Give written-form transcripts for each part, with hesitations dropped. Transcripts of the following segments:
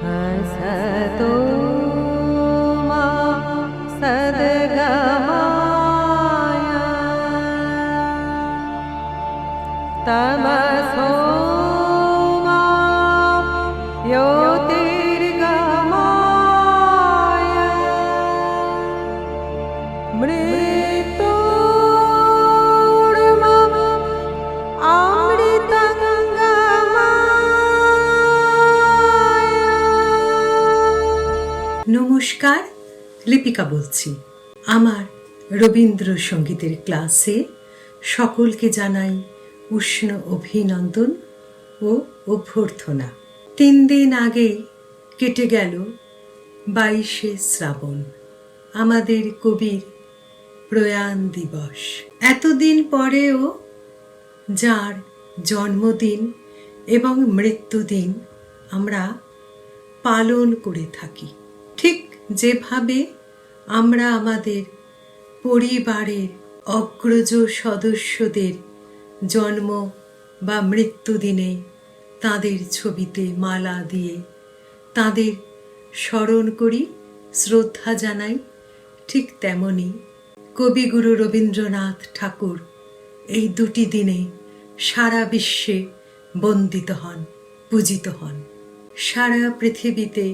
असतो मा सद्गमय तमसो मा ज्योतिर्गमय मृत्योर्मा নমস্কার, লিপিকা বলছি। আমার রবীন্দ্রসঙ্গীতের ক্লাসে সকলকে জানাই উষ্ণ অভিনন্দন ও অভ্যর্থনা। 3 দিন আগেই কেটে গেল 22শে শ্রাবণ, আমাদের কবির প্রয়াণ দিবস। এতদিন পরেও যার জন্মদিন এবং মৃত্যুদিন আমরা পালন করে থাকি, ঠিক যেভাবে আমরা আমাদের পরিবারের অগ্রজ সদস্যদের জন্ম বা মৃত্যুদিনে তাদের ছবিতে মালা দিয়ে তাদের স্মরণ করি, শ্রদ্ধা জানাই, ঠিক তেমনি কবিগুরু রবীন্দ্রনাথ ঠাকুর এই 2টি দিনে সারা বিশ্বে বন্দিত হন, পূজিত হন। সারা পৃথিবীতে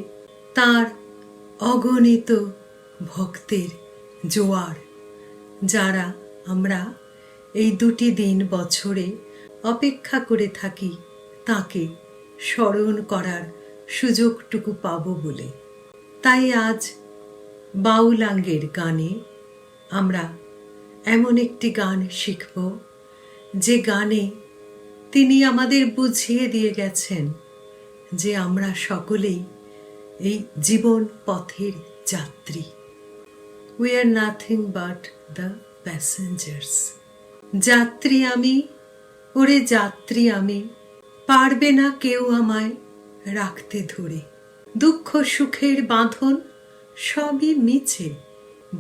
তার অগণিত ভক্তের জোয়ার, যারা আমরা এই 2টি দিন বছরে অপেক্ষা করে থাকি তাকে স্মরণ করার সুযোগটুকু পাব বলে। তাই আজ বাউলাঙ্গের গানে আমরা এমন একটি গান শিখব যে গানে তিনি আমাদের বুঝিয়ে দিয়ে গেছেন যে আমরা সকলেই এই জীবন পথের যাত্রী। We are nothing but the passengers. যাত্রী আমি, ওরে যাত্রী আমি, পারবে না কেউ আমায় রাখতে ধরে। দুঃখ সুখের বাঁধন সবই মিছে,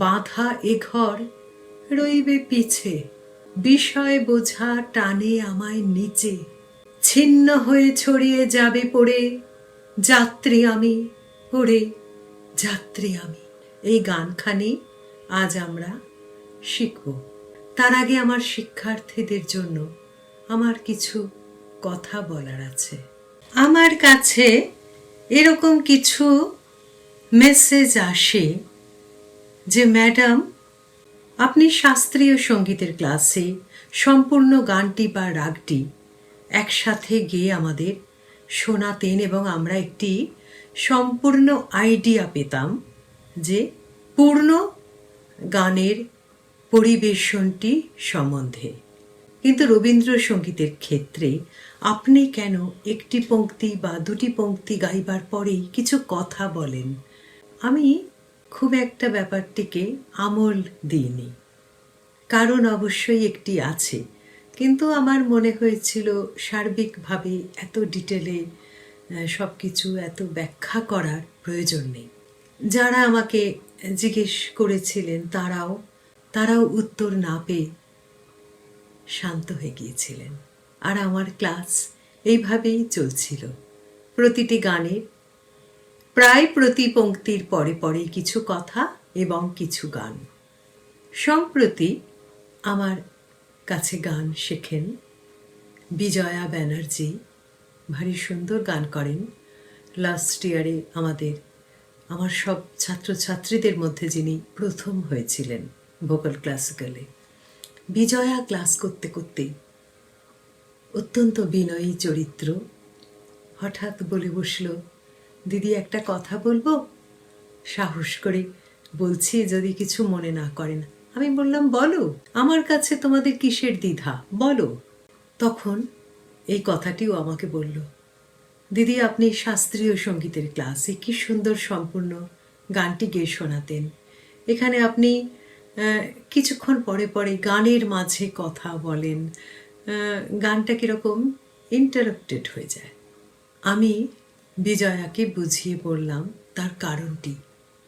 বাঁধা এ ঘর রইবে পিছে। বিষয় বোঝা টানে আমায় নিচে, ছিন্ন হয়ে ছড়িয়ে যাবে পড়ে। যাত্রী আমি, ওরে যাত্রী আমি। এই গানখানি আজ আমরা শিখব। তার আগে আমার শিক্ষার্থীদের জন্য আমার কিছু কথা বলার আছে। আমার কাছে এরকম কিছু মেসেজ আসে যে ম্যাডাম, আপনি শাস্ত্রীয় সঙ্গীতের ক্লাসে সম্পূর্ণ গানটি বা রাগটি একসাথে গেয়ে আমাদের শোনাতেন এবং আমরা একটি সম্পূর্ণ আইডিয়া পেতাম যে পূর্ণ গানের পরিবেশনটি সম্বন্ধে। কিন্তু রবীন্দ্রসঙ্গীতের ক্ষেত্রে আপনি কেন একটি পংক্তি বা 2টি পংক্তি গাইবার পরেই কিছু কথা বলেন? আমি খুব একটা ব্যাপারটিকে আমল দিইনি, কারণ অবশ্যই একটি আছে, কিন্তু আমার মনে হয়েছিল সার্বিকভাবে এত ডিটেলে সব কিছু এত ব্যাখ্যা করার প্রয়োজন নেই। যারা আমাকে জিজ্ঞেস করেছিলেন তারাও উত্তর না পেয়ে শান্ত হয়ে গিয়েছিলেন। আর আমার ক্লাস এইভাবেই চলছিল। প্রতিটি গানের প্রায় প্রতি পংক্তির পরে পরে কিছু কথা এবং কিছু গান। সম্প্রতি আমার কাছে গান শেখেন বিজয়া ব্যানার্জি, ভারী সুন্দর গান করেন। লাস্ট ইয়ারে আমার সব ছাত্রছাত্রীদের মধ্যে যিনি প্রথম হয়েছিলেন ভোকাল ক্লাসিক্যালে। বিজয়া ক্লাস করতে করতে অত্যন্ত বিনয়ী চরিত্র, হঠাৎ বলে বসল, দিদি একটা কথা বলবো? সাহস করে বলছি, যদি কিছু মনে না করেন। আমি বললাম, বলো, আমার কাছে তোমাদের কিসের দ্বিধা, বলো। তখন এই কথাটিও আমাকে বলল, দিদি আপনি শাস্ত্রীয় সঙ্গীতের ক্লাসে কি সুন্দর সম্পূর্ণ গানটি গেয়ে শোনাতেন, এখানে আপনি কিছুক্ষণ পরে পরে গানের মাঝে কথা বলেন, গানটা কীরকম ইন্টারাপ্টেড হয়ে যায়। আমি বিজয়াকে বুঝিয়ে বললাম তার কারণটি,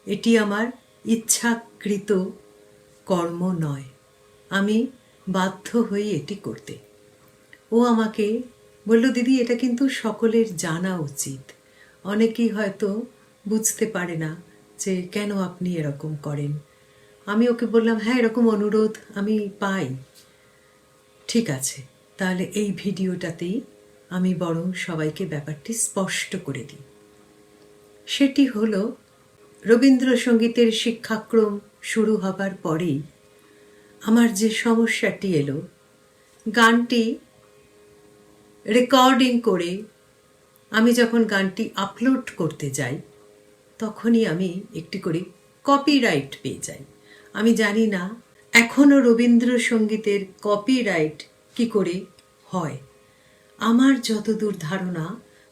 এটি আমার ইচ্ছাকৃত কর্ম নয়, আমি বাধ্য হই এটি করতে। ও আমাকে বলল, দিদি এটা কিন্তু সকলের জানা উচিত, অনেকেই হয়তো বুঝতে পারে না যে কেন আপনি এরকম করেন। আমি ওকে বললাম, হ্যাঁ, এরকম অনুরোধ আমি পাই। ঠিক আছে, তাহলে এই ভিডিওটাতেই আমি বরং সবাইকে ব্যাপারটি স্পষ্ট করে দিই। সেটি হলো, রবীন্দ্রসঙ্গীতের শিক্ষাক্রম শুরু হবার পরেই আমার যে সমস্যাটি এলো, গানটি রেকর্ডিং করে আমি যখন গানটি আপলোড করতে যাই তখনই আমি একটি করে কপিরাইট পেয়ে যাই। আমি জানি না এখনও রবীন্দ্রসঙ্গীতের কপিরাইট কি করে হয়। আমার যতদূর ধারণা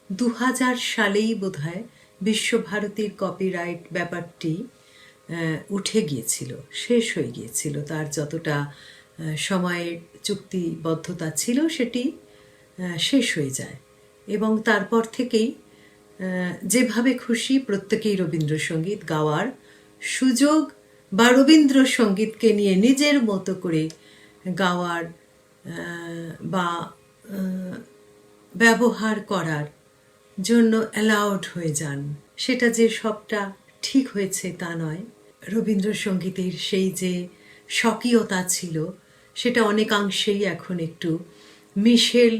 2000 সালেই বোধহয় বিশ্বভারতীর কপিরাইট ব্যাপারটি উঠে গিয়েছিল, শেষ হয়ে গিয়েছিল। তার যতটা সময়ের চুক্তিবদ্ধতা ছিল সেটি শেষ হয়ে যায় এবং তারপর থেকেই যেভাবে খুশি প্রত্যেকেই রবীন্দ্রসঙ্গীত গাওয়ার সুযোগ বা রবীন্দ্রসঙ্গীতকে নিয়ে নিজের মতো করে গাওয়ার বা ব্যবহার করার জন্য অ্যালাউড হয়ে যান। সেটা যে সবটা ঠিক হয়েছে তা নয়। রবীন্দ্রসঙ্গীতের সেই যে স্বকীয়তা ছিল সেটা অনেকাংশেই এখন একটু মিশেল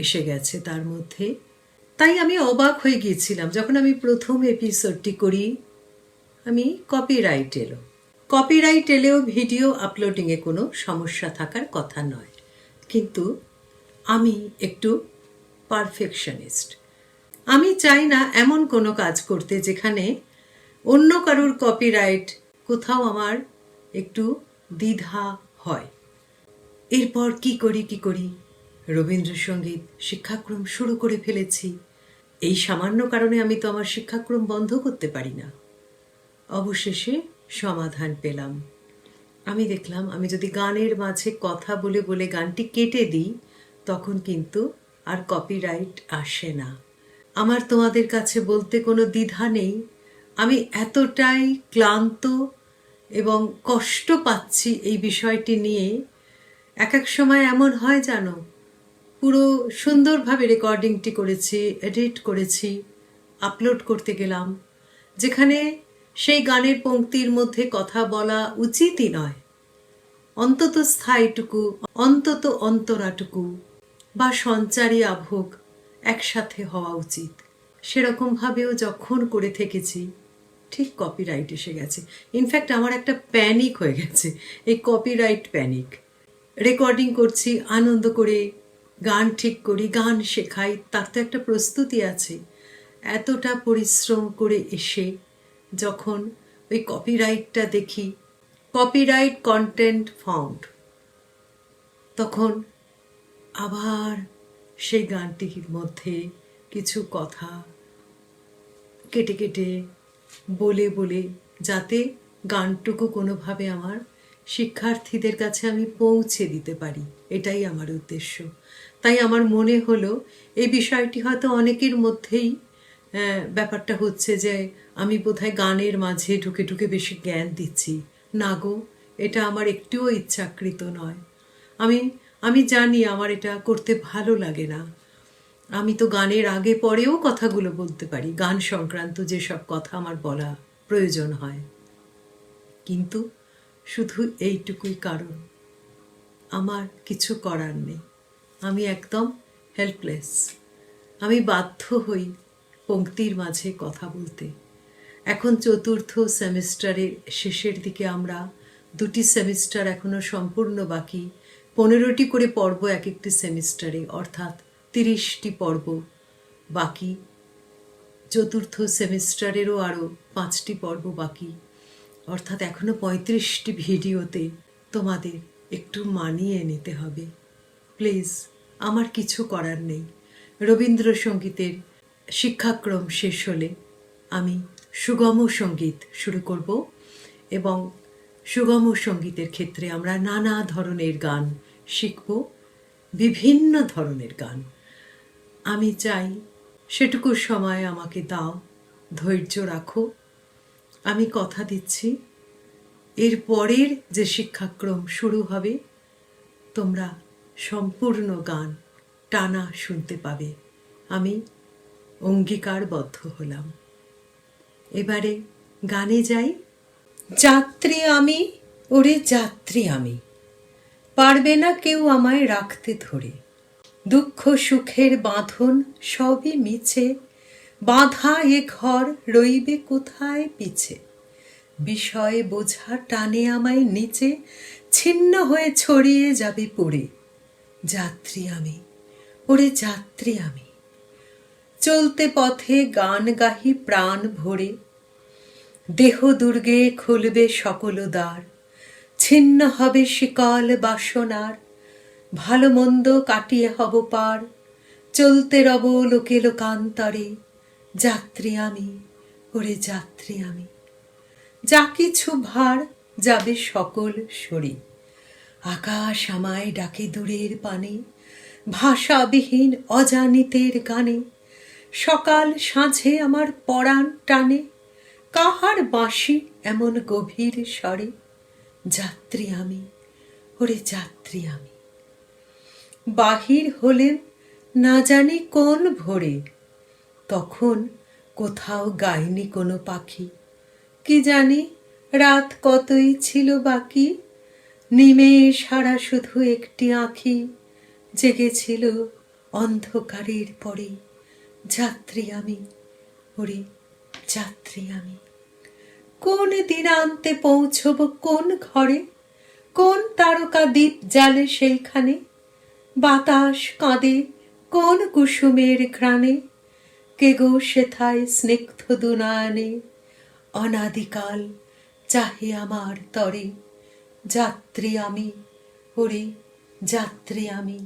এসে গেছে তার মধ্যে। তাই আমি অবাক হয়ে গিয়েছিলাম যখন আমি প্রথম এপিসোডটি করি, আমি কপিরাইট এলো। কপিরাইট এলেও ভিডিও আপলোডিংয়ে কোনো সমস্যা থাকার কথা নয়, কিন্তু আমি একটু পারফেকশনিস্ট। আমি চাই না এমন কোনো কাজ করতে যেখানে অন্য কারুর কপিরাইট কোথাও আমার একটু দ্বিধা হয়। এরপর কি করি রবীন্দ্রসঙ্গীত শিক্ষাক্রম শুরু করে ফেলেছি। এই সামান্য কারণে আমি তো আমার শিক্ষাক্রম বন্ধ করতে পারি না। অবশেষে সমাধান পেলাম। আমি দেখলাম আমি যদি গানের মাঝে কথা বলে বলে গানটি কেটে দিই তখন কিন্তু আর কপিরাইট আসে না। আমার তোমাদের কাছে বলতে কোনো দ্বিধা নেই, আমি এতটাই ক্লান্ত এবং কষ্ট পাচ্ছি এই বিষয়টি নিয়ে। এক এক সময় এমন হয় জানো, পুরো সুন্দরভাবে রেকর্ডিংটি করেছি, এডিট করেছি, আপলোড করতে গেলাম, যেখানে সেই গানের পংক্তির মধ্যে কথা বলা উচিতই নয়, অন্তত স্থায়ীটুকু, অন্তত অন্তরাটুকু বা সঞ্চারী আভোগ একসাথে হওয়া উচিত। সেরকমভাবেও যখন করে থেকেছি ঠিক কপিরাইট এসে গেছে। ইনফ্যাক্ট আমার একটা প্যানিক হয়ে গেছে, এই কপিরাইট প্যানিক। রেকর্ডিং করছি আনন্দ করে, গান ঠিক করি, গান শেখাই, তার তো একটা প্রস্তুতি আছে। এতটা পরিশ্রম করে এসে যখন ওই কপিরাইটটা দেখি, কপিরাইট কন্টেন্ট ফাউন্ড, তখন আবার সেই গানটির মধ্যে কিছু কথা কেটে কেটে বলে বলে যাতে গানটুকু কোনোভাবে আমার শিক্ষার্থীদের কাছে আমি পৌঁছে দিতে পারি, এটাই আমার উদ্দেশ্য। তাই আমার মনে হলো এই বিষয়টি হয়তো অনেকের মধ্যেই ব্যাপারটা হচ্ছে যে আমি বোধহয় গানের মাঝে ঢুকে ঢুকে বেশি জ্ঞান দিচ্ছি। না গো, এটা আমার একটুও ইচ্ছাকৃত নয়। আমি জানি আমার এটা করতে ভালো লাগে না। আমি তো গানের আগে পরেও কথাগুলো বলতে পারি, গান সংক্রান্ত যেসব কথা আমার বলা প্রয়োজন হয়, কিন্তু শুধু এইটুকুই কারণ, আমার কিছু করার নেই, আমি একদম হেল্পলেস। আমি বাধ্য হই পংক্তির মাঝে কথা বলতে। এখন চতুর্থ সেমিস্টারের শেষের দিকে আমরা, 2টি সেমিস্টার এখনো সম্পূর্ণ বাকি, 15টি করে পর্ব এক একটি সেমিস্টারে, অর্থাৎ 30টি পর্ব বাকি। চতুর্থ সেমিস্টারেরও আরও 5টি পর্ব বাকি, অর্থাৎ এখনো 35টি ভিডিওতে তোমাদের একটু মানিয়ে নিতে হবে। প্লিজ, আমার কিছু করার নেই। রবীন্দ্রসঙ্গীতের শিক্ষাক্রম শেষ হলে আমি সুগম সঙ্গীত শুরু করব এবং সুগম সঙ্গীতের ক্ষেত্রে আমরা নানা ধরনের গান শিখব, বিভিন্ন ধরনের গান। আমি চাই সেটুকু সময় আমাকে দাও, ধৈর্য রাখো। আমি কথা দিচ্ছি এর পরের যে শিক্ষাক্রম শুরু হবে তোমরা সম্পূর্ণ গান টানা শুনতে পাবে। আমি অঙ্গীকারবদ্ধ হলাম। এবারে গানে যাই। যাত্রী আমি, ওরে যাত্রী আমি, পারবে না কেউ আমায় রাখতে ধরে। দুঃখ সুখের বাঁধন সবই মিছে, বাঁধা এ ঘর রইবে কোথায় পিছে। বিষয় বোঝা টানে আমায় নিচে, ছিন্ন হয়ে ছড়িয়ে যাবে পড়ে। যাত্রী আমি, ওরে যাত্রী আমি, চলতে পথে গান গাহি প্রাণ ভরে। দেহ দুর্গে খুলবে সকল দ্বার, ছিন্ন হবে শিকল বাসনার। ভালো মন্দ কাটিয়ে হব পার, চলতে রব লোকে লোকান্তরে। যাত্রী আমি, ওরে যাত্রী আমি, যা কিছু ভার যাবে সকল সরে। আকাশ আমায় ডাকে দূরের পানে, ভাষাবিহীন অজানিতের গানে। সকাল সাঁঝে আমার পরাণ টানে, কাহার বাঁশি এমন গভীর স্বরে। যাত্রী আমি, ওরে যাত্রী আমি, বাহির হলেন না জানি কোন ভোরে। তখন কোথাও গায়নি কোনো পাখি, কি জানি রাত কতই ছিল বাকি। নিমেষ হারা শুধু একটি আঁখি, জেগেছিল অন্ধকারের পরে। যাত্রী আমি, ওরে যাত্রী আমি, কোন দিনান্তে পৌঁছব কোন ঘরে। কোন তারকা দ্বীপ জ্বালে সেইখানে, বাতাস কাঁদে কোন কুসুমের ঘ্রাণে। কে গো সেথায় স্নিগ্ধ দুনয়নে, অনাদিকাল চাহে আমার তরে। যাত্রী আমি, ওরে যাত্রী আমি,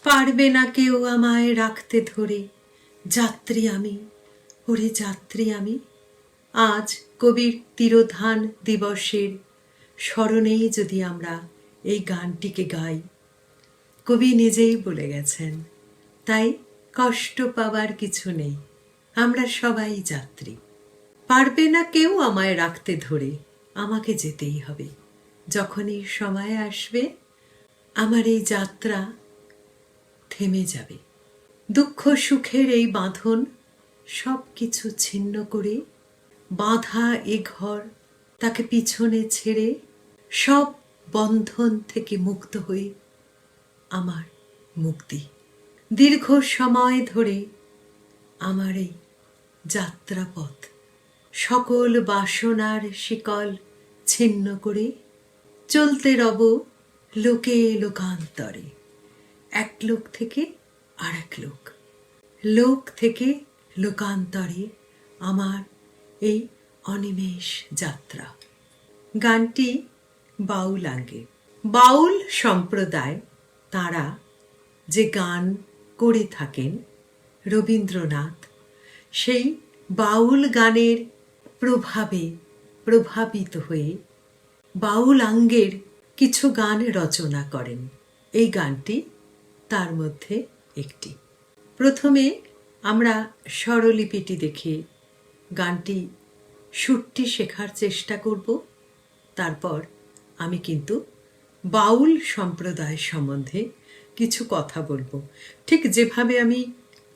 পারবে না কেউ আমায় রাখতে ধরে। যাত্রী আমি, ওরে যাত্রী আমি। আজ কবির তিরোধান দিবসের স্মরণেই যদি আমরা এই গানটিকে গাই, কবি নিজেই বলে গেছেন, তাই কষ্ট পাবার কিছু নেই, আমরা সবাই যাত্রী। পারবে না কেউ আমায় রাখতে ধরে, আমাকে যেতেই হবে। যখন এই সময় আসবে আমার এই যাত্রা থেমে যাবে। দুঃখ সুখের এই বাঁধন সব কিছু ছিন্ন করে, বাঁধা এ ঘর তাকে পিছনে ছেড়ে, সব বন্ধন থেকে মুক্ত হয়ে আমার মুক্তি। দীর্ঘ সময় ধরে আমার এই যাত্রাপথ সকল বাসনার শিকল ছিন্ন করে চলতে রব লোকে লোকান্তরে। এক লোক থেকে আর এক লোক, লোক থেকে লোকান্তরে আমার এই অনিমেষ যাত্রা। গানটি বাউলাঙ্গে। বাউল সম্প্রদায় তারা যে গান করে থাকেন রবীন্দ্রনাথ, সেই বাউল গানের প্রভাবে প্রভাবিত হয়ে বাউলাঙ্গের কিছু গান রচনা করেন। এই গানটি তার মধ্যে একটি। প্রথমে আমরা স্বরলিপিটি দেখে গানটি সুরটি শেখার চেষ্টা করব। তারপর আমি কিন্তু বাউল সম্প্রদায় সম্বন্ধে কিছু কথা বলবো। ঠিক যেভাবে আমি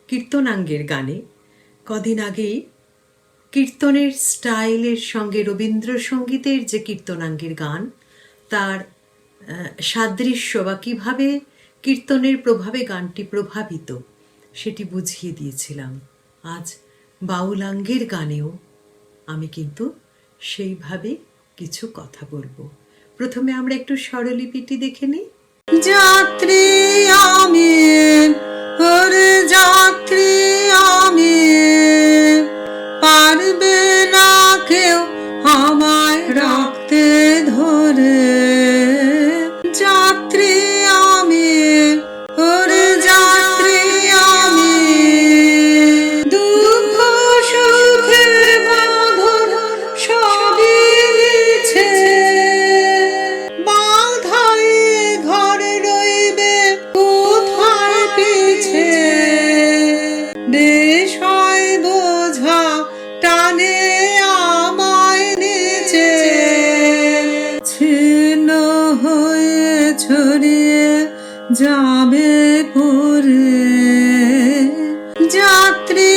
কীর্তনাঙ্গের গানে কদিন আগেই কীর্তনের স্টাইলের সঙ্গে রবীন্দ্রসঙ্গীতের যে কীর্তনাঙ্গের গান, তার সাদৃশ্য বা কীভাবে কীর্তনের প্রভাবে গানটি প্রভাবিত সেটি বুঝিয়ে দিয়েছিলাম। আজ বাউলাঙ্গের গানেও আমি কিন্তু সেইভাবে কিছু কথা বলবো। প্রথমে আমরা একটু স্বরলিপিটি দেখে নিই। যাত্রী আমি, ওরে যাত্রী আমি, পারবে না কেউ আমায় রাখতে ধরে। যাত্রী আমি, ওরে যাত্রী আমি, দুঃখ সুখের বাঁধন সবই মিছে, বাঁধাই ঘরে রইবে কোথায় পিছে। বিষয় বোঝা টানে আমায় নিচে, ছিন্ন হয়ে ছড়িয়ে যাবে পরে। যাত্রী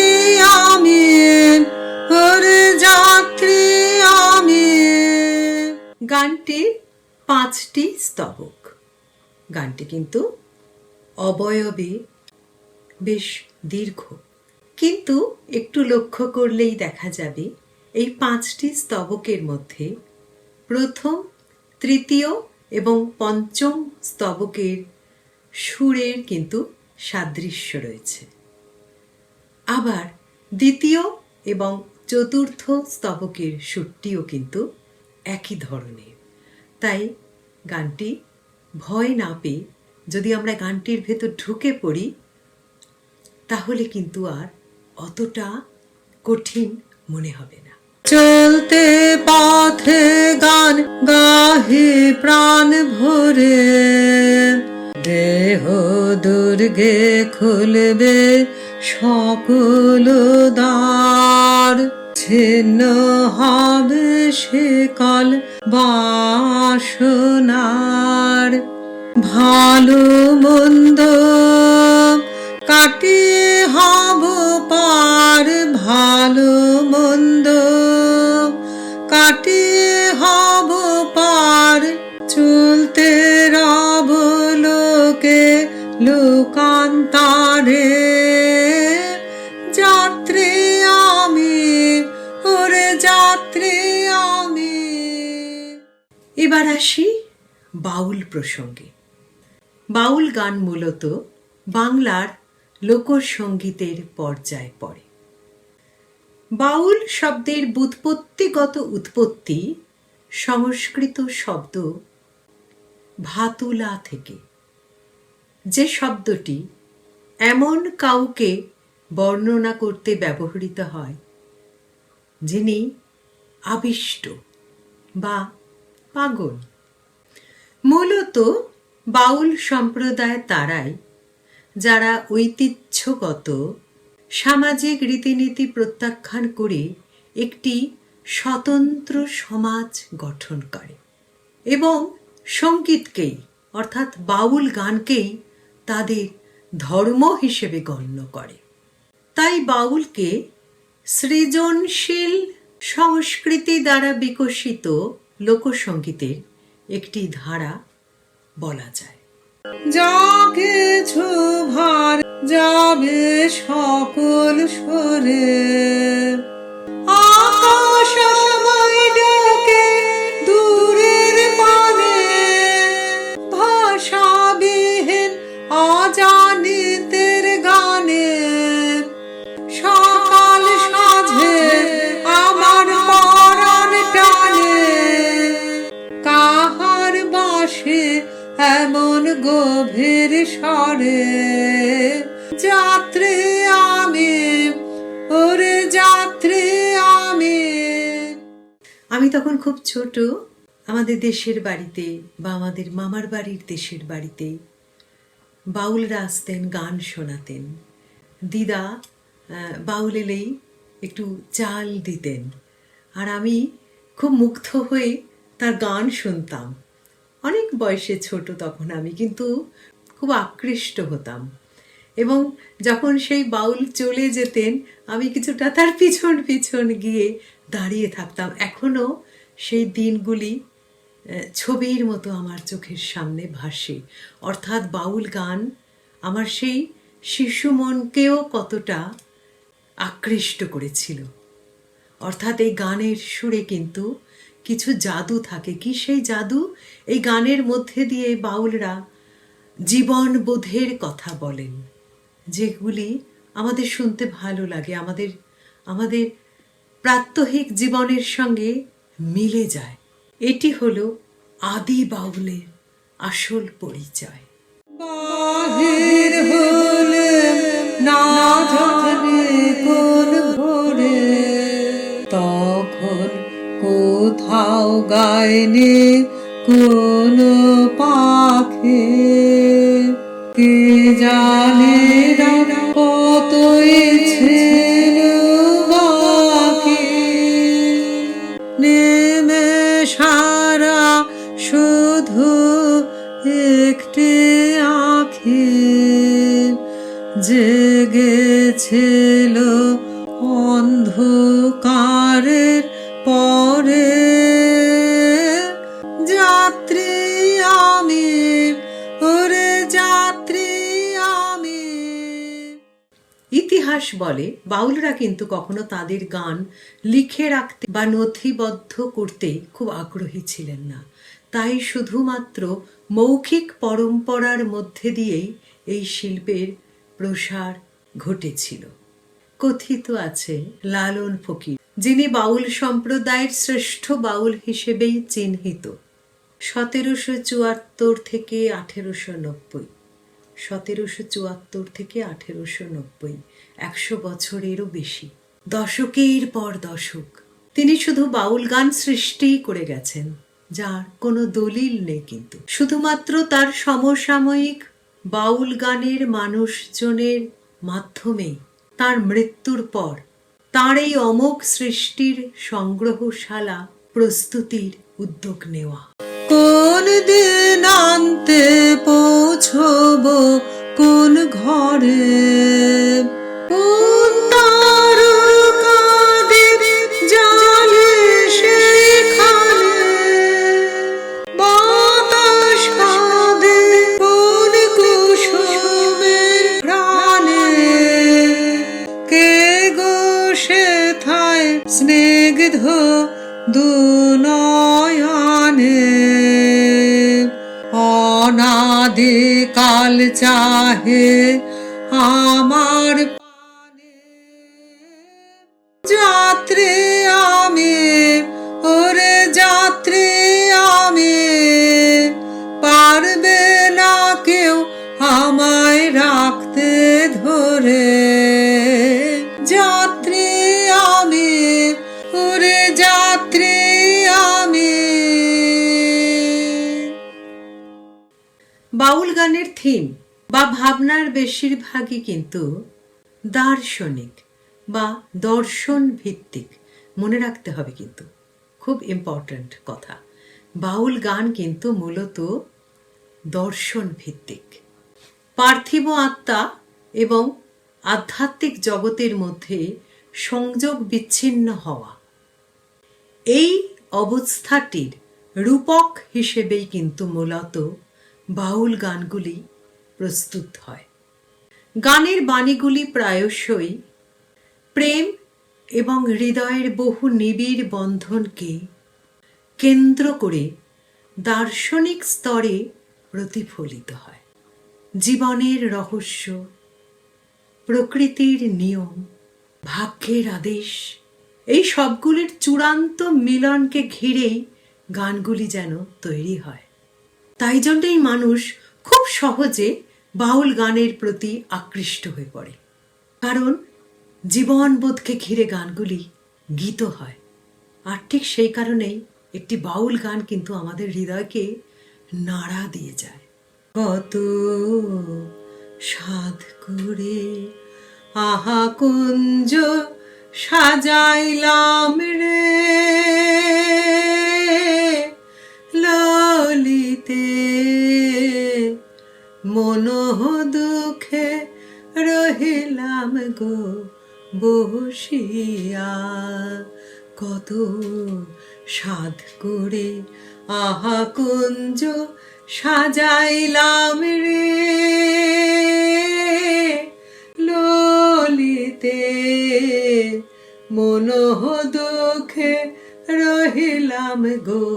গানটির 5টি স্তবক। গানটি কিন্তু অবয়বে বেশ দীর্ঘ, কিন্তু একটু লক্ষ্য করলেই দেখা যাবে এই 5টি স্তবকের মধ্যে প্রথম, তৃতীয় এবং পঞ্চম স্তবকের সুরের কিন্তু সাদৃশ্য রয়েছে। আবার দ্বিতীয় এবং চতুর্থ স্তবকের সুরটিও কিন্তু একই ধরনের। তাই গানটি ভয় না পেয়ে যদি আমরা গানটির ভেতর ঢুকে পড়ি তাহলে কিন্তু আর অতটা কঠিন মনে হবে না। চলতে পথে গান গাহে প্রাণ ভরে, দেহ দুর্গে খুলবে সকল দ্বার, ছিন্ন হবে সে কাল বাসনার, ভালো মন্দ কাটিয়ে হব পার, ভালো মন্দ কাটিয়ে হব পার, চলতে রব লোকে লোকান্তারে, যাত্রী আমি ওরে যাত্রী আমি। এবার আসি বাউল প্রসঙ্গে। বাউল গান মূলত বাংলার লোকসঙ্গীতের পর্যায়ে পড়ে। বাউল শব্দের ব্যুৎপত্তিগত উৎপত্তি সংস্কৃত শব্দ ভাতুলা থেকে, যে শব্দটি এমন কাউকে বর্ণনা করতে ব্যবহৃত হয় যিনি আবিষ্ট বা পাগল। মূলত বাউল সম্প্রদায় তারাই যারা ঐতিহ্যগত সামাজিক রীতিনীতি প্রত্যাখ্যান করে একটি স্বতন্ত্র সমাজ গঠন করে এবং সঙ্গীতকেই অর্থাৎ বাউল গানকেই তাদের ধর্ম হিসেবে গণ্য করে। তাই বাউলকে সৃজনশীল সংস্কৃতি দ্বারা বিকশিত লোকসঙ্গীতের একটি ধারা বলা যায়। জাগেছো ভার যাবে সকল সরে, আকাশ সময় ডেকে দূরের পানে, ভাষাবিহীন অজানিতের গানে, সকাল সাঁঝে আমার পরাণ টানে, কাহার বাসে এমন গভীর স্বরে, যাত্রী আমি ওরে যাত্রী আমি। আমি তখন খুব ছোট, আমাদের দেশের বাড়িতে বা আমাদের মামার বাড়ির দেশের বাড়িতে বাউলরা আসতেন, গান শোনাতেন। দিদা বাউল এলেই একটু চাল দিতেন, আর আমি খুব মুগ্ধ হয়ে তার গান শুনতাম। অনেক বয়সে ছোট তখন আমি, কিন্তু খুব আকৃষ্ট হতাম। এবং যখন সেই বাউল চলে যেতেন আমি কিছুটা তার পিছন পিছন গিয়ে দাঁড়িয়ে থাকতাম। এখনও সেই দিনগুলি ছবির মতো আমার চোখের সামনে ভাসে। অর্থাৎ বাউল গান আমার সেই শিশু মনকেও কতটা আকৃষ্ট করেছিল। অর্থাৎ এই গানের সুরে কিন্তু কিছু জাদু থাকে। কি সেই জাদু? এই গানের মধ্যে দিয়ে বাউলরা জীবন বোধের কথা বলেন, যেগুলি আমাদের শুনতে ভালো লাগে, আমাদের প্রাত্যহিক জীবনের সঙ্গে মিলে যায়। এটি হলো আদি বাউলের আসল পরিচয়। বাহির হলে না জানে কোন ভোরে, তখন কোথাও গায়নি কোন পাখি, কে জানে কতই ছিল বাকি, নেমে সারা শুধু একটি আঁখি, জেগেছিল অন্ধকারের পরে, ইতিহাস বলে বাউলরা কিন্তু কখনো তাদের গান লিখে রাখতে বা নথিবদ্ধ করতে খুব আগ্রহী ছিলেন না। তাই শুধুমাত্র মৌখিক পরম্পরার মধ্যে দিয়েই এই শিল্পের প্রসার ঘটেছিল। কথিত আছে লালন ফকির, যিনি বাউল সম্প্রদায়ের শ্রেষ্ঠ বাউল হিসেবেই চিহ্নিত, 1774 থেকে 1890, 1774 থেকে 1890, 100 বছরেরও বেশি, দশকের পর দশক তিনি শুধু বাউল গান সৃষ্টিই করে গেছেন, যার কোনো দলিল নেই। কিন্তু শুধুমাত্র তার সমসাময়িক বাউল গানের মানুষজনের মাধ্যমেই তার মৃত্যুর পর তার এই অমোঘ সৃষ্টির সংগ্রহশালা প্রস্তুতির উদ্যোগ নেওয়া। কোন দিন আনতে পৌঁছব কোন ঘরে, কোন তারকাদের জালে সেখানে, বাতাস কাঁদে কোন কুসুমের প্রাণে, কে গো সেথায় স্নিগ্ধ দুনয়নে, অনাদিকাল চাহে আমার পানে, যাত্রী আমি, ওরে যাত্রী আমি, পারবে না কেউ আমায় রাখতে ধরে, যাত্রী আমি, ওরে যাত্রী আমি। বাউল গানের থিম বা ভাবনার বেশিরভাগই কিন্তু দার্শনিক বা দর্শন ভিত্তিক। মনে রাখতে হবে, কিন্তু খুব ইম্পর্ট্যান্ট কথা, বাউল গান কিন্তু মূলত দর্শন ভিত্তিক। পার্থিব আত্মা এবং আধ্যাত্মিক জগতের মধ্যে সংযোগ বিচ্ছিন্ন হওয়া, এই অবস্থাটির রূপক হিসেবেই কিন্তু মূলত বাউল গানগুলি প্রস্তুত হয়। গানের বাণীগুলি প্রায়শই প্রেম এবং হৃদয়ের বহু নিবিড় বন্ধনকে কেন্দ্র করে দার্শনিক স্তরে প্রতিফলিত হয়। জীবনের রহস্য, প্রকৃতির নিয়ম, ভাগ্যের আদেশ, এই সবগুলির চূড়ান্ত মিলনকে ঘিরেই গানগুলি যেন তৈরি হয়। তাই জন্যই মানুষ খুব সহজে বাউল গানের প্রতি আকৃষ্ট হয়ে পড়ে, কারণ জীবনবোধকে ঘিরে গানগুলি গীত হয়। আর ঠিক সেই কারণেই একটি বাউল গান কিন্তু আমাদের হৃদয়কে নাড়া দিয়ে যায়। কত সাধ করে আহা কুঞ্জ সাজাইলাম রে, ললিতে মনোহ দুঃখে রহিলাম গো বসিয়া, কত সাধ করে আহা কুঞ্জ সাজাইলাম রে, ললিতে মনোহ দুঃখে রহিলাম গো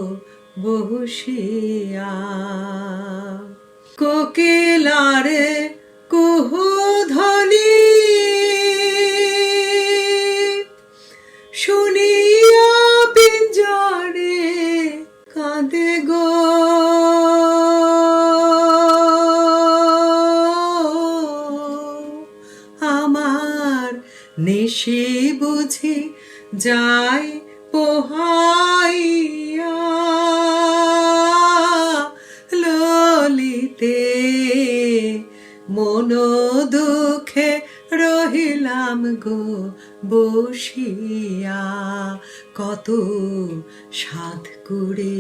বসিয়া, কোকিলারে কুহু ধ্বনি শুনিয়া পিঞ্জরে কাঁদে গো, আমার নেশে বুঝি যায় পোহাইয়া, ললিতে মনো দুঃখে রহিলাম গো বসিয়া, কত সাধ করে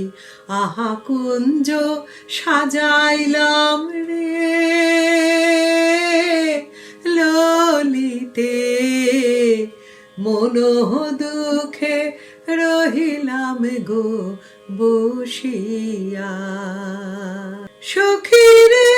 আহা কুঞ্জ সাজাইলাম রে, ললিতে মনোহ দুঃখে রহিলাম গো বসিয়া, সখী রে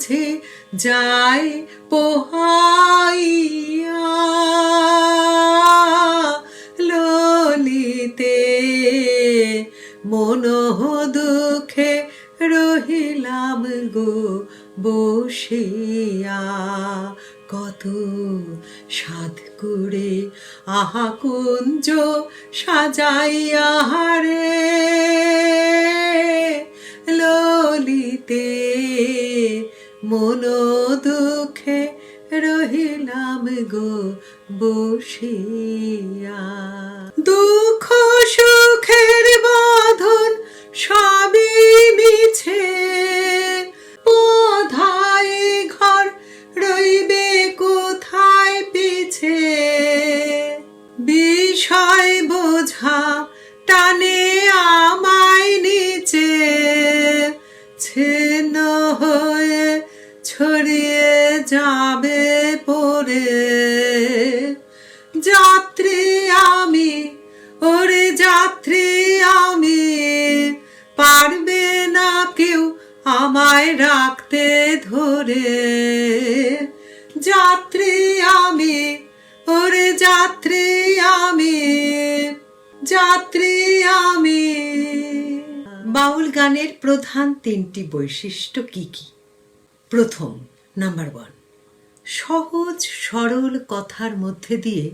মাঝে যায় পোহাইয়া, ললিতে মন দুঃখে রহিলাম গো বসিয়া। কত সাধ করে আহা কুঞ্জ সাজাইয়া রে, ললিতে মন দুঃখে রহিলাম গো বসিয়া। দুঃখ সুখের বাঁধন সবই মিছে, বোধায় ঘর রইবে কোথায় পিছে। বিষয় বোঝা টানে আমায় নিচে, ছিন্ন হয়ে ছড়িয়ে যাবে পড়ে। যাত্রী আমি, ওরে যাত্রী আমি, পারবে না কেউ আমায় রাখতে ধরে। যাত্রী আমি, ওরে যাত্রী আমি, যাত্রী আমি। বাউল গানের প্রধান তিনটি বৈশিষ্ট্য কি কি? প্রথম, নাম্বার 1, সহজ সরল কথার মধ্যে দিয়ে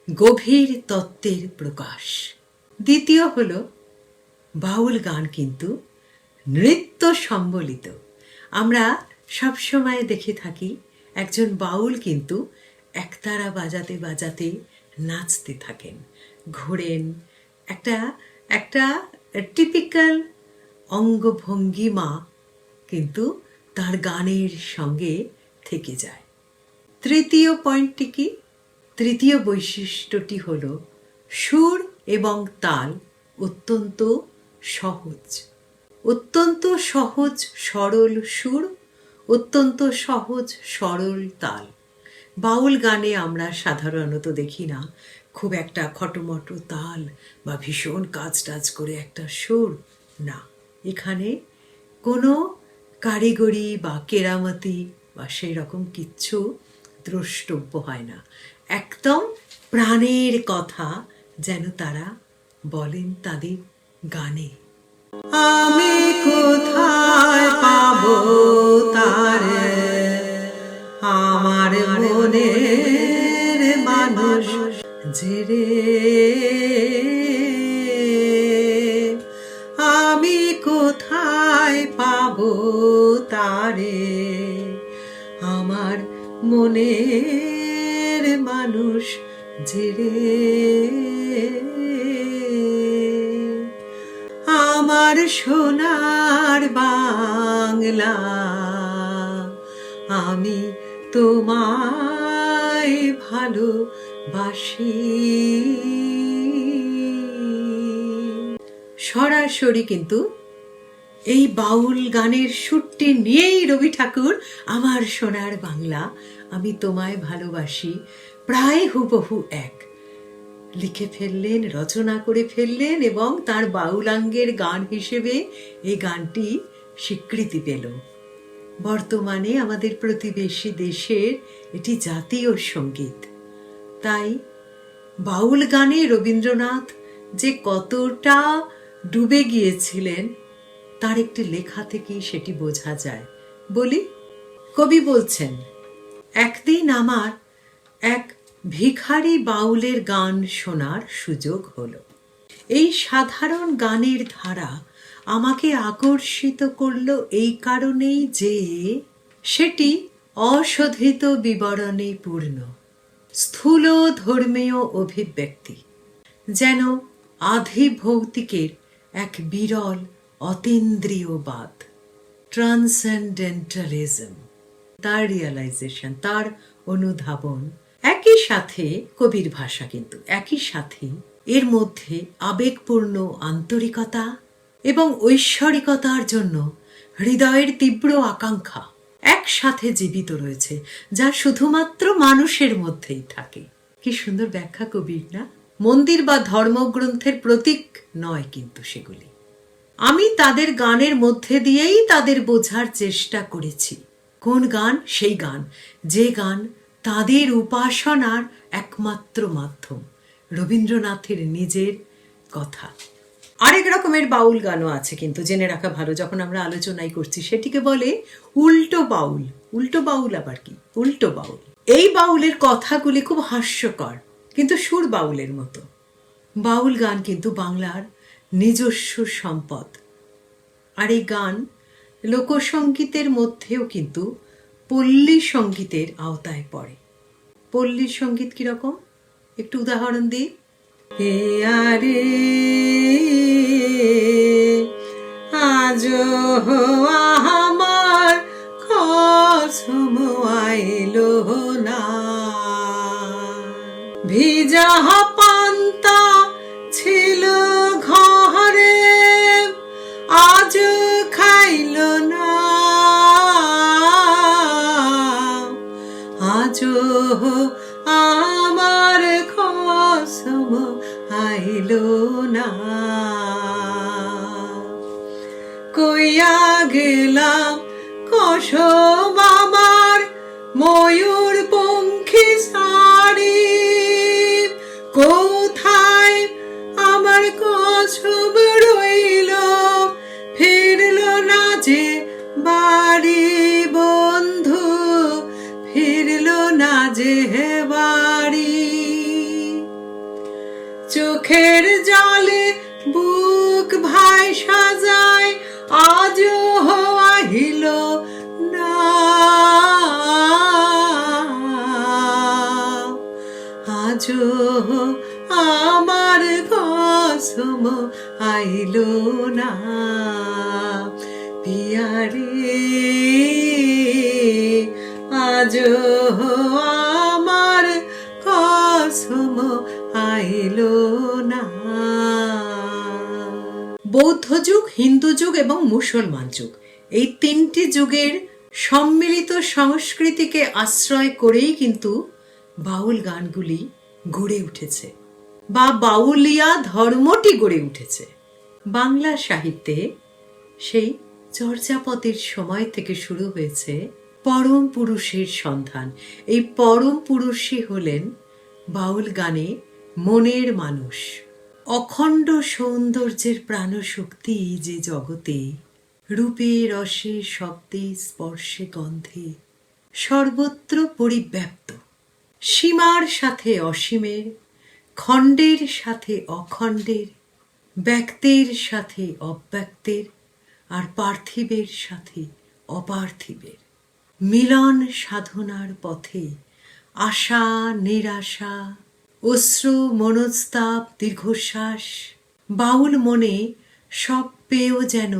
গভীর তত্ত্বের প্রকাশ। দ্বিতীয় হলো বাউল গান কিন্তু নৃত্য সম্বলিত। আমরা সবসময় দেখে থাকি একজন বাউল কিন্তু একতারা বাজাতে বাজাতে নাচতে থাকেন, ঘোরেন, একটা একটা টিপিক্যাল অঙ্গভঙ্গিমা কিন্তু তার গানের সঙ্গে থেকে যায়। তৃতীয় পয়েন্টটি কি? তৃতীয় বৈশিষ্ট্যটি হলো সুর এবং তাল অত্যন্ত সহজ, অত্যন্ত সহজ সরল সুর, অত্যন্ত সহজ সরল তাল। বাউল গানে আমরা সাধারণত দেখি না খুব একটা খটোমটো তাল বা ভীষণ কাজ টাজ করে একটা সুর, না, এখানে কোনো কারিগরি বা কেরামতি বা সেই রকম কিচ্ছু দ্রষ্টব্য হয় না। একদম প্রাণের কথা যেন তারা বলেন তাদের গানে। আমি কোথায় পাবো তারে, আমার মনের মানুষ যে রে। আমি কোথায় পাবো তারে, আমার মনের মানুষ যে রে। আমার সোনার বাংলা, আমি তোমায় ভালোবাসি। সরাসরি কিন্তু এই বাউল গানের সুরটি নিয়েই রবি ঠাকুর আমার সোনার বাংলা, আমি তোমায় ভালোবাসি প্রায় হুবহু এক লিখে ফেললেন, রচনা করে ফেললেন এবং তার বাউলাঙ্গের গান হিসেবে এই গানটি স্বীকৃতি পেল। বর্তমানে আমাদের প্রতিবেশী দেশের এটি জাতীয় সঙ্গীত। তাই বাউল গানে রবীন্দ্রনাথ যে কতটা ডুবে গিয়েছিলেন তার একটি লেখা থেকেই সেটি বোঝা যায়। বলি, কবি বলছেন, একদিন আমার এক ভিখারি বাউলের গান শোনার সুযোগ হলো। এই সাধারণ গানের ধারা আমাকে আকর্ষিত করলো এই কারণেই যে সেটি অশোধিত বিবরণে পূর্ণ, স্থূল ধর্মীয় অভিব্যক্তি, যেন আধিভৌতিকের এক বিরল অতীন্দ্রিয়বাদ, ট্রান্সেন্ডেন্টালিজম, তার রিয়ালাইজেশন, তার অনুধাবন। একই সাথে কবির ভাষা কিন্তু একই সাথে এর মধ্যে আবেগপূর্ণ আন্তরিকতা এবং ঐশ্বরিকতার জন্য হৃদয়ের তীব্র আকাঙ্ক্ষা একসাথে জীবিত রয়েছে, যা শুধুমাত্র মানুষের মধ্যেই থাকে। কি সুন্দর ব্যাখ্যা কবির, না? মন্দির বা ধর্মগ্রন্থের প্রতীক নয় কিন্তু সেগুলি। আমি তাদের গানের মধ্যে দিয়েই তাদের বোঝার চেষ্টা করেছি। কোন গান? সেই গান, যে গান তাদের উপাসনার একমাত্র মাধ্যম, রবীন্দ্রনাথের নিজের কথা। আরেক রকমের বাউল গানও আছে কিন্তু, জেনে রাখা ভালো যখন আমরা আলোচনাই করছি। সেটিকে বলে উল্টো বাউল। উল্টো বাউল আবার কি? উল্টো বাউল, এই বাউলের কথাগুলি খুব হাস্যকর, কিন্তু সুর বাউলের মতো। বাউল গান কিন্তু বাংলার নিজস্ব সম্পদ। আর এই গান লোকসঙ্গীতের মধ্যেও কিন্তু পল্লী সঙ্গীতের আওতায় পড়ে। পল্লী সঙ্গীত কিরকম একটু উদাহরণ দিই। এ আরে আজ আমার কসম আইলো না, ভিজা পান্তা ছিল ঘরে আজ খাইল না, আজ আমার কসম আইল না, কইয়া গেলাম কসম আমার ময়ূর পঙ্খী শাড়ি, কোথায় আমার কসম রইল, ফিরল না যে বাড়ি বন্ধু, ফিরল না যে বাড়ি, চোখের জলে বুক ভাই সাজায় আজও আহিল না, আজও আমার কসম আইল না, পিয়ারে আজও আমার কসম আইল না। বৌদ্ধ যুগ, হিন্দু যুগ এবং মুসলমান যুগ, এই তিনটি যুগের সম্মিলিত সংস্কৃতিকে আশ্রয় করেই কিন্তু বাউল গানগুলি গড়ে উঠেছে, বা বাউলিয়া ধর্মটি গড়ে উঠেছে। বাংলা সাহিত্যে সেই চর্যাপদের সময় থেকে শুরু হয়েছে পরম পুরুষের সন্ধান। এই পরম পুরুষই হলেন বাউল গানে মনের মানুষ। অখণ্ড সৌন্দর্যের প্রাণশক্তি যে জগতে, রূপে রসে শব্দে স্পর্শে গন্ধে সর্বত্র পরিব্যাপ্ত, সীমার সাথে অসীমের, খণ্ডের সাথে অখণ্ডের, ব্যক্তের সাথে অব্যক্তের, আর পার্থিবের সাথে অপার্থিবের মিলন সাধনার পথে আশা নিরাশা, অশ্রু মনস্তাপ দীর্ঘশ্বাস, বাউল মনে সব পেয়েও যেন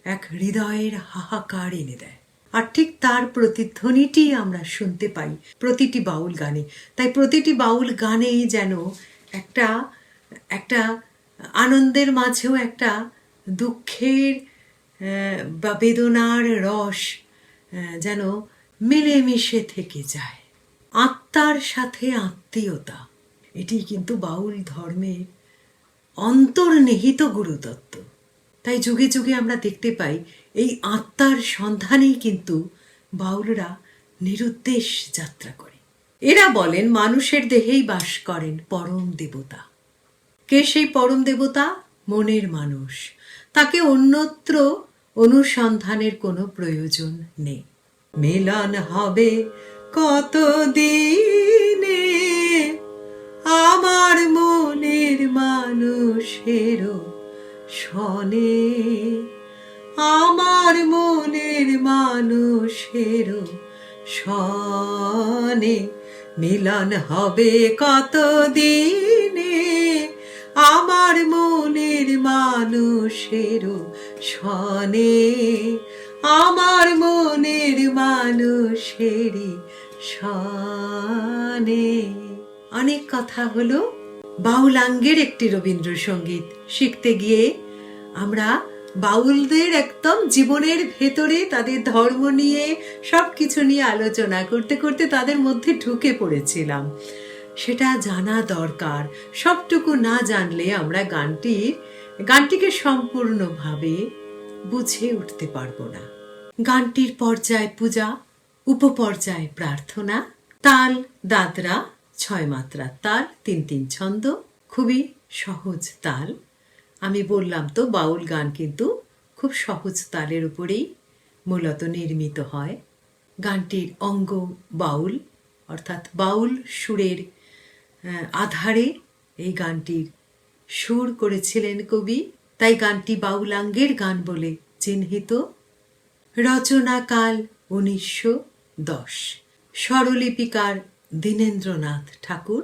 এক হৃদয়ের হাহাকার এনে দেয়। আর ঠিক তার প্রতিধ্বনিটি আমরা শুনতে পাই প্রতিটি বাউল গানে। তাই প্রতিটি বাউল গানেই যেন একটা একটা আনন্দের মাঝেও একটা দুঃখের বা বেদনার রস যেন মিলেমিশে থেকে যায়। আত্মার সাথে আত্মীয়তা, এটি কিন্তু বাউল ধর্মের অন্তর্নিহিত গুরুতত্ত্ব। তাই যুগে যুগে আমরা দেখতে পাই এই আত্মার সন্ধানেই কিন্তু বাউলরা নিরুদ্দেশ যাত্রা করে। এরা বলেন মানুষের দেহেই বাস করেন পরম দেবতা। কে সেই পরম দেবতা? মনের মানুষ। তাকে অন্যত্র অনুসন্ধানের কোনো প্রয়োজন নেই। মিলন হবে কত দিনে আমার মনের মানুষেরও শনে, আমার মনের মানুষেরও শনে, মিলন হবে কত দিনে আমার মনের মানুষেরও শনে, আমার মনের মানুষেরই শনে। অনেক কথা হলো। বাউলাঙ্গের একটি রবীন্দ্রসঙ্গীত শিখতে গিয়ে আমরা বাউলদের একদম জীবনের ভেতরে তাদের ধর্ম নিয়ে সবকিছু নিয়ে আলোচনা করতে করতে তাদের মধ্যে ঢুকে পড়েছিলাম। সেটা জানা দরকার। সবটুকু না জানলে আমরা গানটিকে সম্পূর্ণভাবে বুঝে উঠতে পারবো না। গানটির পর্যায় পূজা, উপপর্যায় প্রার্থনা, তাল দাদরা, 6 মাত্রার তাল, 3-3 ছন্দ, খুবই সহজ তাল। আমি বললাম তো বাউল গান কিন্তু খুব সহজ তালের উপরেই মূলত নির্মিত হয়। গানটির অঙ্গ বাউল, অর্থাৎ বাউল সুরের আধারে এই গানটির সুর করেছিলেন কবি, তাই গানটি বাউলাঙ্গের গান বলে চিহ্নিত। রচনাকাল 1910, স্বরলিপিকার দীনেন্দ্রনাথ ঠাকুর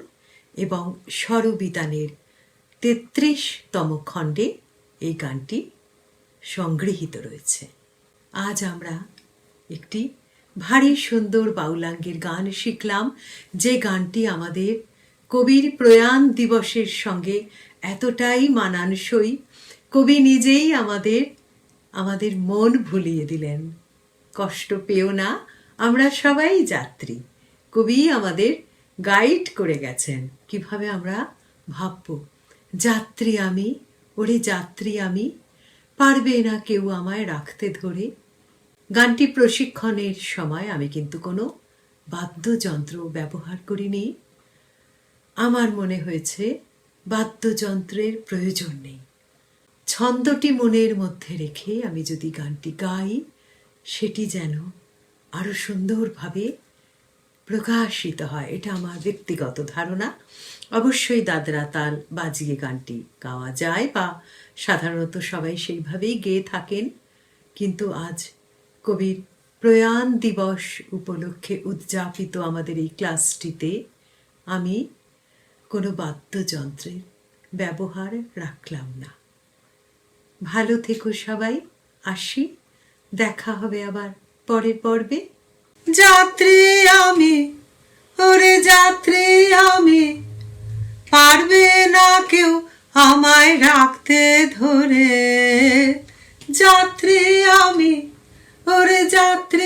এবং স্বরবিতানের 33তম খণ্ডে এই গানটি সংগৃহীত রয়েছে। আজ আমরা একটি ভারী সুন্দর বাউলাঙ্গের গান শিখলাম, যে গানটি আমাদের কবির প্রয়াণ দিবসের সঙ্গে এতটাই মানানসই, কবি নিজেই আমাদের মন ভুলিয়ে দিলেন। কষ্ট পেও না, আমরা সবাই যাত্রী। কবি আমাদের গাইড করে গেছেন কিভাবে আমরা ভাবব, যাত্রী আমি, ওরে যাত্রী আমি, পারবে না কেউ আমায় রাখতে ধরে। গানটি প্রশিক্ষণের সময় আমি কিন্তু কোনো বাদ্যযন্ত্র ব্যবহার করিনি। আমার মনে হয়েছে বাদ্যযন্ত্রের প্রয়োজন নেই। ছন্দটি মনের মধ্যে রেখে আমি যদি গানটি গাই, সেটি যেন আরো সুন্দরভাবে প্রকাশিত হয়। এটা আমার ব্যক্তিগত ধারণা। অবশ্যই দাদরা তাল বাজিয়ে গানটি গাওয়া যায়, বা সাধারণত সবাই সেইভাবেই গেয়ে থাকেন, কিন্তু আজ কবির প্রয়াণ দিবস উপলক্ষে উদযাপিত আমাদের এই ক্লাসটিতে আমি কোনো বাদ্যযন্ত্রের ব্যবহার রাখলাম না। ভালো থেকো সবাই, আসি, দেখা হবে আবার পরের পর্বে। যাত্রী আমি, ওরে যাত্রী আমি, পারবে না কেউ আমায় রাখতে ধরে। যাত্রী আমি, ওরে যাত্রী